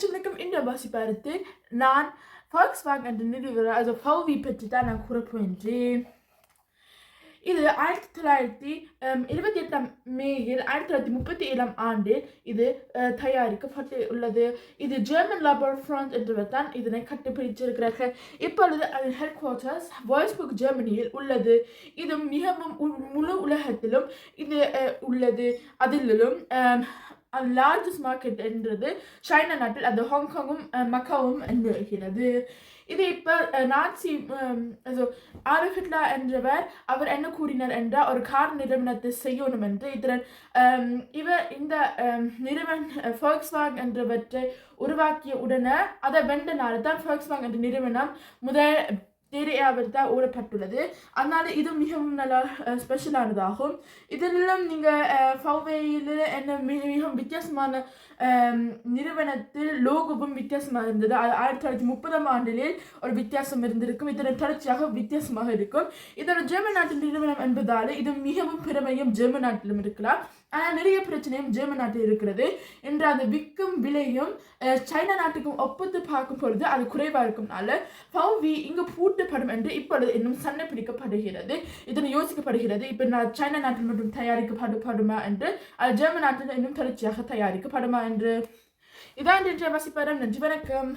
அனைவருக்கும் இந்த வாசிப்பாரத்தில் நான் Volkswagen என்ற நிறுவனம் also VW பற்றி தான் நான் கூறப்போகின்றேன். இது 1928 மேயில் 1937 ஆண்டில் இது தயாரிக்கப்பட்டுள்ளது. இது ஜெர்மன் லேபர் ஃப்ரண்ட் என்றவர் தான் இதனை கண்டுபிடிச்சிருக்கிறார்கள். இப்பொழுது அதன் ஹெட் குவார்ட்டர்ஸ் வால்ஸ்பர்க் ஜெர்மனியில் உள்ளது. இது மிகவும் முழு உலகத்திலும் இது உள்ளது. அதிலும் லார்ஜஸ்ட் மார்க்கெட் என்றது சைனா நாட்டில் அது ஹாங்காங்கும் மக்காவும் இருக்கிறது. இது இப்போ நாட்சி ஆடல்ஃப் ஹிட்லர் என்றவர் அவர் என்ன கூறினார் என்றால் ஒரு கார் நிறுவனத்தை செய்யணும் என்று இதன் இவர் இந்த நிறுவனம் Volkswagen என்றவற்றை உருவாக்கிய உடனே அதை வெண்டனால தான் Volkswagen என்ற நிறுவனம் முதல் தான் ஓடப்பட்டுள்ளது. அதனால இது மிகவும் நல்ல ஸ்பெஷலானதாகும். இதெல்லாம் நீங்கள் ஃபவ்வேயில் என்ன மிகவும் வித்தியாசமான நிறுவனத்தில் லோகோவும் வித்தியாசமாக இருந்தது. 1930 ஆண்டிலே ஒரு வித்தியாசம் இருந்திருக்கும். இதன் தொடர்ச்சியாக வித்தியாசமாக இருக்கும். இதோட ஜெர்மன் நாட்டின் நிறுவனம் என்பதால் இது மிகவும் பெருமையும் ஜெர்மன் நாட்டிலும் இருக்கலாம். ஆனால் நிறைய பிரச்சனையும் ஜெர்மன் நாட்டில் இருக்கிறது என்று அந்த விற்கும் விலையும் சைனா நாட்டுக்கும் ஒப்பிட்டு பார்க்கும் பொழுது அது குறைவாக இருக்கும்னால VW இங்கு பூட்டப்படும் என்று இப்பொழுது இன்னும் சண்டை பிடிக்கப்படுகிறது. இதனை யோசிக்கப்படுகிறது. இப்போ நான் சைனா நாட்டில் மட்டும் தயாரிக்கப்படுமா என்று ஜெர்மன் நாட்டில் இன்னும் தொடர்ச்சியாக தயாரிக்கப்படுமா என்று. இதான் இன்றைய வாசிப்பாரம். நன்றி, வணக்கம்.